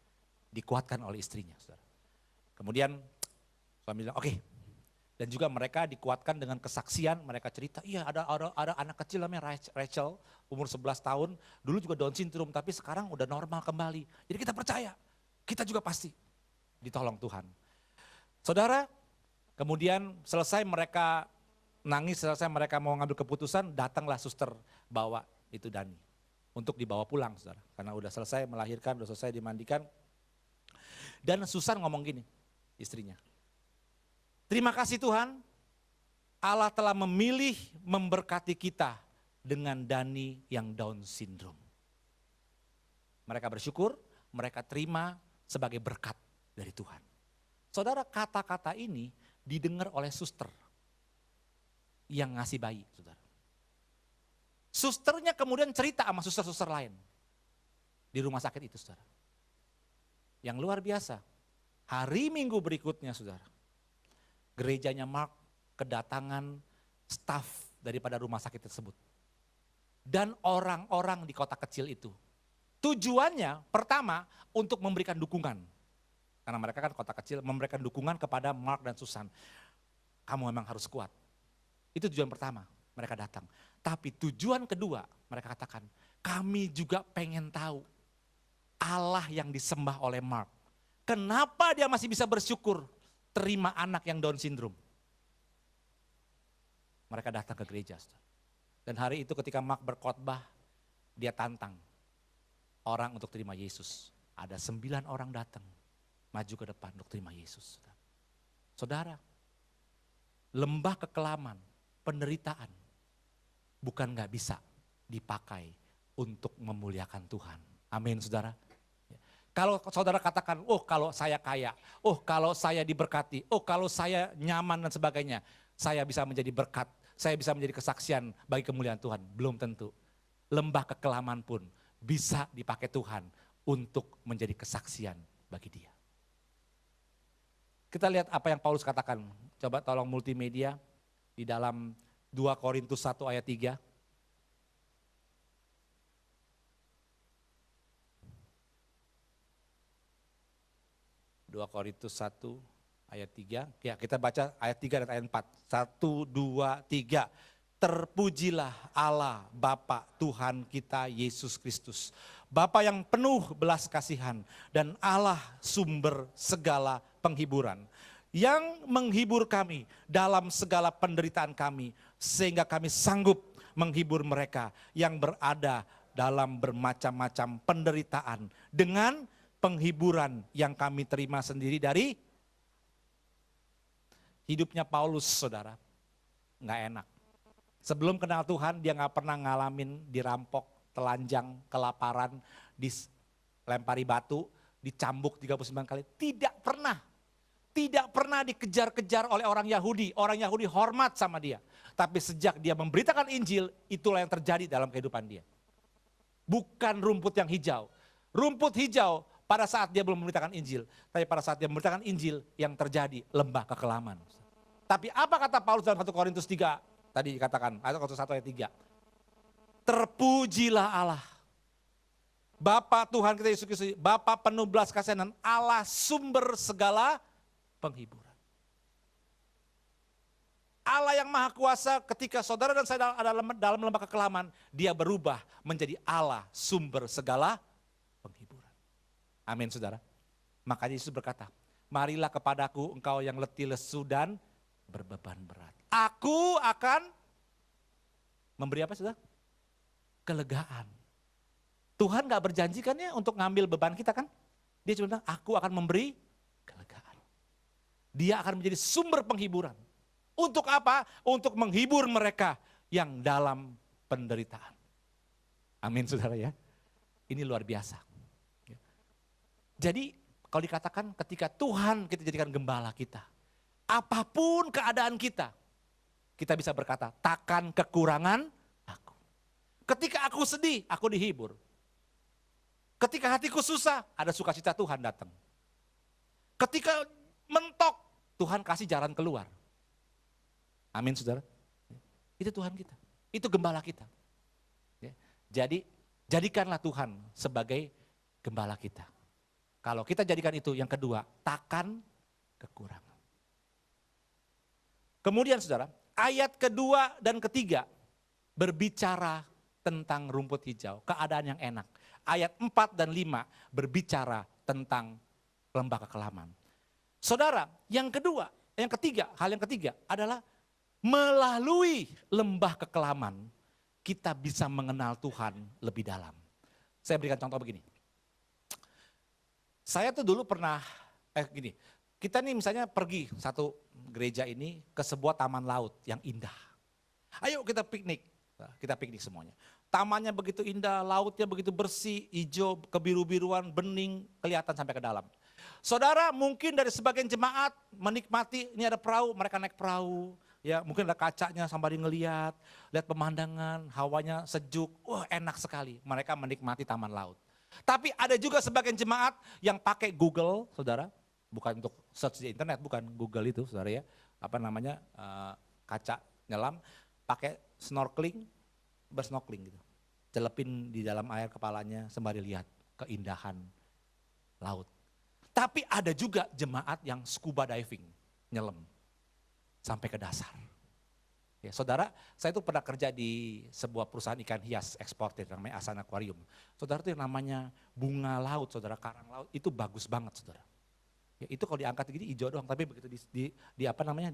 Dikuatkan oleh istrinya, saudara. Kemudian suami bilang, oke. Dan juga mereka dikuatkan dengan kesaksian, mereka cerita, iya ada anak kecil namanya Rachel, umur 11 tahun, dulu juga Down syndrome, tapi sekarang udah normal kembali. Jadi kita percaya, kita juga pasti ditolong Tuhan. Saudara, kemudian selesai mereka nangis, selesai mereka mau ngambil keputusan, datanglah suster bawa itu Dani untuk dibawa pulang, saudara. Karena udah selesai melahirkan, udah selesai dimandikan. Dan Susan ngomong gini, istrinya, terima kasih Tuhan, Allah telah memilih memberkati kita dengan Dani yang Down syndrome. Mereka bersyukur, mereka terima sebagai berkat dari Tuhan. Saudara, kata-kata ini didengar oleh suster yang ngasih bayi, saudara. Susternya kemudian cerita sama suster-suster lain di rumah sakit itu, saudara. Yang luar biasa, hari Minggu berikutnya, saudara, gerejanya Mark kedatangan staf daripada rumah sakit tersebut. Dan orang-orang di kota kecil itu. Tujuannya pertama untuk memberikan dukungan. Karena mereka kan kota kecil, memberikan dukungan kepada Mark dan Susan. Kamu memang harus kuat. Itu tujuan pertama, mereka datang. Tapi tujuan kedua, mereka katakan, kami juga pengen tahu Allah yang disembah oleh Mark. Kenapa dia masih bisa bersyukur terima anak yang Down syndrome? Mereka datang ke gereja. Dan hari itu ketika Mark berkhotbah, dia tantang orang untuk terima Yesus. Ada 9 orang datang, maju ke depan untuk terima Yesus. Saudara, lembah kekelaman, penderitaan, bukan gak bisa dipakai untuk memuliakan Tuhan. Amin, saudara. Kalau saudara katakan, oh kalau saya kaya, oh kalau saya diberkati, oh kalau saya nyaman dan sebagainya, saya bisa menjadi berkat, saya bisa menjadi kesaksian bagi kemuliaan Tuhan. Belum tentu. Lembah kekelaman pun bisa dipakai Tuhan untuk menjadi kesaksian bagi dia. Kita lihat apa yang Paulus katakan. Coba tolong multimedia di dalam 2 Korintus 1 ayat 3. 2 Korintus 1 ayat 3. Ya, kita baca ayat 3 dan ayat 4. 1, 2, 3. Terpujilah Allah Bapa Tuhan kita Yesus Kristus. Bapa yang penuh belas kasihan dan Allah sumber segala penghiburan. Yang menghibur kami dalam segala penderitaan kami, sehingga kami sanggup menghibur mereka yang berada dalam bermacam-macam penderitaan dengan penghiburan yang kami terima sendiri dari hidupnya Paulus, saudara. Nggak enak. Sebelum kenal Tuhan dia nggak pernah ngalamin dirampok, telanjang, kelaparan, dilempari batu, dicambuk 39 kali. Tidak pernah. Tidak pernah dikejar-kejar oleh orang Yahudi. Orang Yahudi hormat sama dia. Tapi sejak dia memberitakan Injil, itulah yang terjadi dalam kehidupan dia. Bukan rumput yang hijau. Rumput hijau pada saat dia belum memberitakan Injil. Tapi pada saat dia memberitakan Injil, yang terjadi lembah kekelaman. Tapi apa kata Paulus dalam 1 Korintus 3? Tadi dikatakan, ayat 1 ayat 3. Terpujilah Allah. Bapa Tuhan kita Yesus Kristus, Bapa penuh belas kasihan dan Allah sumber segala penghiburan. Allah yang maha kuasa ketika saudara dan saya dalam lembah kekelaman, dia berubah menjadi Allah sumber segala penghiburan. Amin saudara. Makanya Yesus berkata, marilah kepadaku engkau yang letih lesu dan berbeban berat. Aku akan memberi apa saudara? Kelegaan. Tuhan gak berjanjikan ya untuk ngambil beban kita kan? Dia cuma bilang, aku akan memberi kelegaan. Dia akan menjadi sumber penghiburan. Untuk apa? Untuk menghibur mereka yang dalam penderitaan. Amin saudara ya. Ini luar biasa. Jadi kalau dikatakan ketika Tuhan kita jadikan gembala kita. Apapun keadaan kita bisa berkata takkan kekurangan aku. Ketika aku sedih, aku dihibur. Ketika hatiku susah, ada sukacita Tuhan datang. Ketika mentok, Tuhan kasih jalan keluar. Amin saudara. Itu Tuhan kita. Itu gembala kita. Jadi jadikanlah Tuhan sebagai gembala kita. Kalau kita jadikan itu yang kedua, takkan kekurangan. Kemudian saudara, ayat kedua dan ketiga berbicara tentang rumput hijau, keadaan yang enak. Ayat 4 dan 5 berbicara tentang lembah kekelaman. Saudara, yang ketiga, hal yang ketiga adalah melalui lembah kekelaman kita bisa mengenal Tuhan lebih dalam. Saya berikan contoh begini. Saya tuh dulu pernah, kita nih misalnya pergi satu gereja ini ke sebuah taman laut yang indah. Ayo kita piknik semuanya. Tamannya begitu indah, lautnya begitu bersih, hijau, kebiru-biruan, bening, kelihatan sampai ke dalam. Saudara mungkin dari sebagian jemaat menikmati, ini ada perahu, mereka naik perahu. Ya mungkin ada kacanya sambil ngeliat, lihat pemandangan, hawanya sejuk, wah enak sekali. Mereka menikmati taman laut. Tapi ada juga sebagian jemaat yang pakai Google, saudara. Bukan untuk search di internet, bukan Google itu saudara ya. Kaca nyelam, pakai snorkeling, bersnorkeling gitu. Celepin di dalam air kepalanya sembari lihat keindahan laut. Tapi ada juga jemaat yang scuba diving, nyelam sampai ke dasar. Ya, saudara, saya itu pernah kerja di sebuah perusahaan ikan hias eksportir namanya Asan Aquarium. Saudara itu yang namanya bunga laut, saudara, karang laut, itu bagus banget saudara. Ya, itu kalau diangkat gini hijau doang, tapi begitu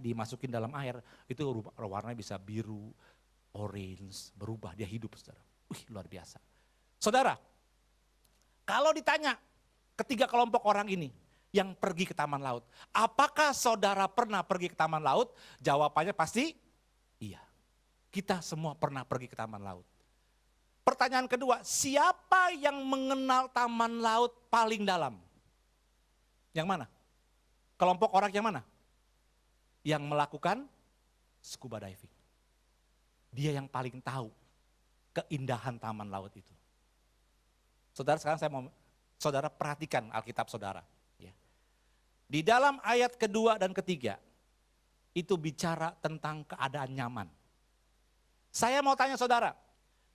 dimasukin dalam air, itu warnanya bisa biru, orange, berubah, dia hidup saudara. Luar biasa. Saudara, kalau ditanya ketiga kelompok orang ini yang pergi ke taman laut. Apakah saudara pernah pergi ke taman laut? Jawabannya pasti iya. Kita semua pernah pergi ke taman laut. Pertanyaan kedua, siapa yang mengenal taman laut paling dalam? Yang mana? Kelompok orang yang mana? Yang melakukan scuba diving. Dia yang paling tahu keindahan taman laut itu. Saudara, sekarang saya mau saudara perhatikan Alkitab saudara. Ya. Di dalam ayat kedua dan ketiga, itu bicara tentang keadaan nyaman. Saya mau tanya saudara,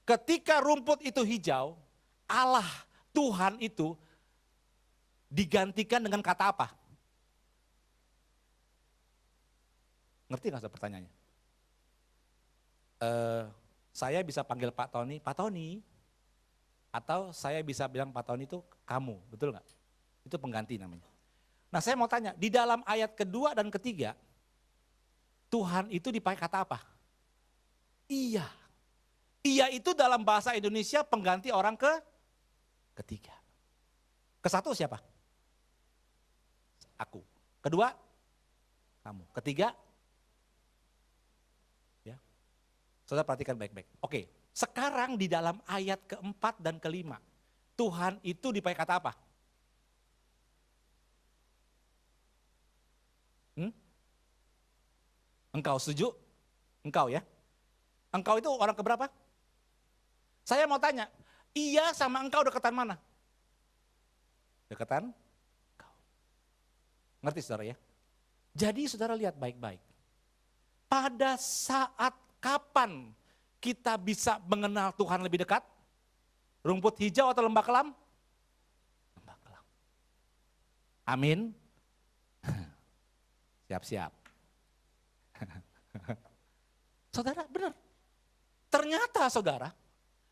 ketika rumput itu hijau, Allah Tuhan itu digantikan dengan kata apa? Ngerti gak pertanyaannya? Saya bisa panggil Pak Tony, atau saya bisa bilang Pak Tony itu kamu, betul gak? Itu pengganti namanya. Nah saya mau tanya, di dalam ayat kedua dan ketiga, Tuhan itu dipakai kata apa? Iya. Iya itu dalam bahasa Indonesia pengganti orang ketiga. Ke satu siapa? Aku. Kedua, kamu. Ketiga, ya. Saudara perhatikan baik-baik. Oke, sekarang di dalam ayat keempat dan kelima, Tuhan itu dipakai kata apa? Engkau setuju? Engkau ya? Engkau itu orang keberapa? Saya mau tanya, iya sama engkau deketan mana? Deketan engkau. Ngerti saudara ya? Jadi saudara lihat baik-baik. Pada saat kapan kita bisa mengenal Tuhan lebih dekat? Rumput hijau atau lembah kelam? Lembah kelam. Amin. Siap-siap. Saudara benar. Ternyata saudara,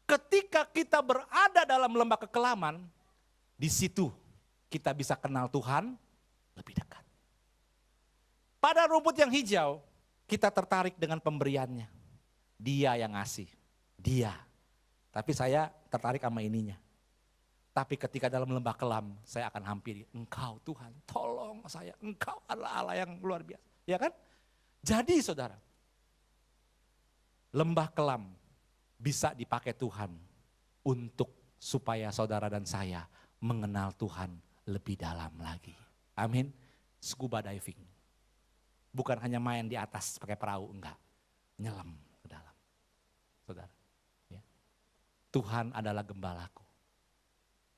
ketika kita berada dalam lembah kekelaman, di situ kita bisa kenal Tuhan lebih dekat. Pada rumput yang hijau, kita tertarik dengan pemberiannya. Dia yang ngasih, dia. Tapi saya tertarik sama ininya. Tapi ketika dalam lembah kelam, saya akan hampiri, engkau Tuhan, tolong saya, engkau adalah Allah yang luar biasa. Ya kan? Jadi saudara, lembah kelam bisa dipakai Tuhan untuk supaya saudara dan saya mengenal Tuhan lebih dalam lagi. Amin. Scuba diving. Bukan hanya main di atas pakai perahu, enggak. Nyelam ke dalam. Saudara. Ya. Tuhan adalah gembalaku.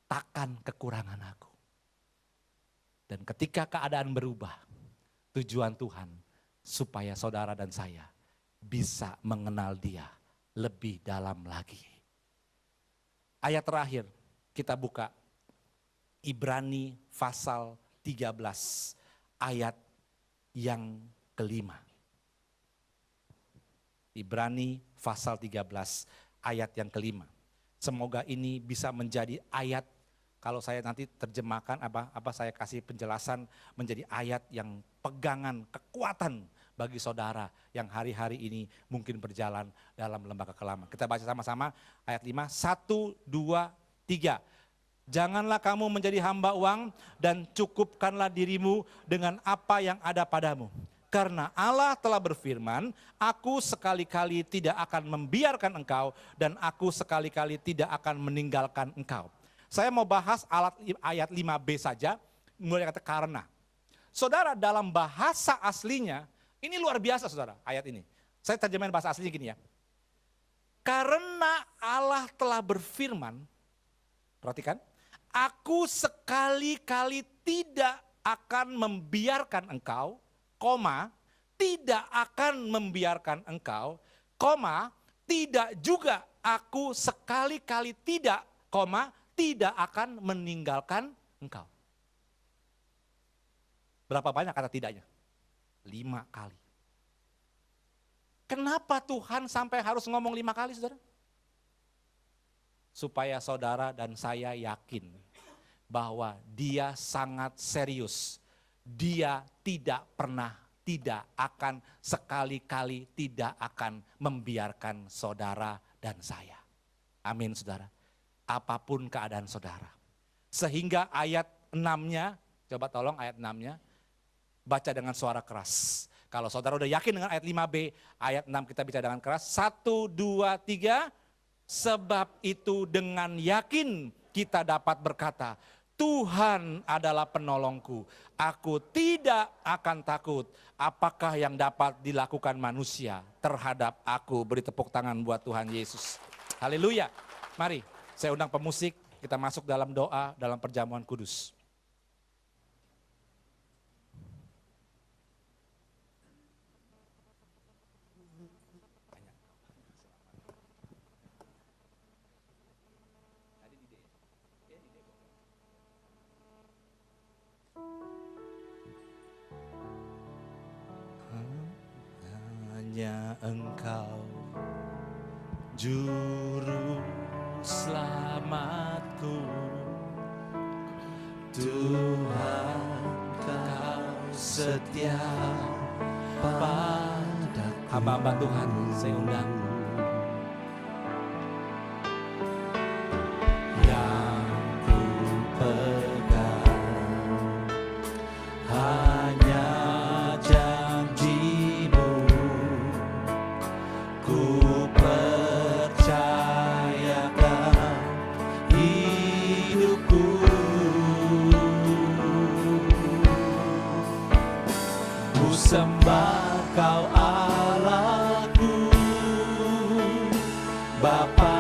Takkan kekurangan aku. Dan ketika keadaan berubah, tujuan Tuhan supaya saudara dan saya bisa mengenal Dia lebih dalam lagi. Ayat terakhir kita buka Ibrani pasal 13 ayat yang kelima. Ibrani pasal 13 ayat yang kelima. Semoga ini bisa menjadi ayat, kalau saya nanti terjemahkan apa saya kasih penjelasan menjadi ayat yang pegangan, kekuatan bagi saudara yang hari-hari ini mungkin berjalan dalam lembah kekelaman. Kita baca sama-sama ayat 5, 1, 2, 3. Janganlah kamu menjadi hamba uang dan cukupkanlah dirimu dengan apa yang ada padamu. Karena Allah telah berfirman, aku sekali-kali tidak akan membiarkan engkau dan aku sekali-kali tidak akan meninggalkan engkau. Saya mau bahas ayat 5b saja, mulai kata karena. Saudara dalam bahasa aslinya, ini luar biasa saudara ayat ini. Saya terjemahin bahasa aslinya gini ya. Karena Allah telah berfirman, perhatikan, aku sekali-kali tidak akan membiarkan engkau, koma, tidak akan membiarkan engkau, koma, tidak juga aku sekali-kali tidak, koma, tidak akan meninggalkan engkau. Berapa banyak kata tidaknya? 5 kali. Kenapa Tuhan sampai harus ngomong 5 kali saudara? Supaya saudara dan saya yakin bahwa Dia sangat serius. Dia tidak pernah, tidak akan, sekali-kali tidak akan membiarkan saudara dan saya. Amin saudara. Apapun keadaan saudara. Sehingga ayat 6-nya, coba tolong ayat 6-nya, baca dengan suara keras. Kalau saudara udah yakin dengan ayat 5b, ayat 6 kita bicara dengan keras. 1, 2, 3, sebab itu dengan yakin kita dapat berkata, Tuhan adalah penolongku, aku tidak akan takut. Apakah yang dapat dilakukan manusia terhadap aku? Beri tepuk tangan buat Tuhan Yesus. Haleluya. Mari saya undang pemusik, kita masuk dalam doa, dalam perjamuan kudus. Hanya Engkau juru selamatku, Tuhan setia padaku. Hamba-hamba Tuhan, saya undang. Yang ku pegang hanya janji-Mu, ku percayakan hidupku. Ku sembah Kau Allahku, Bapa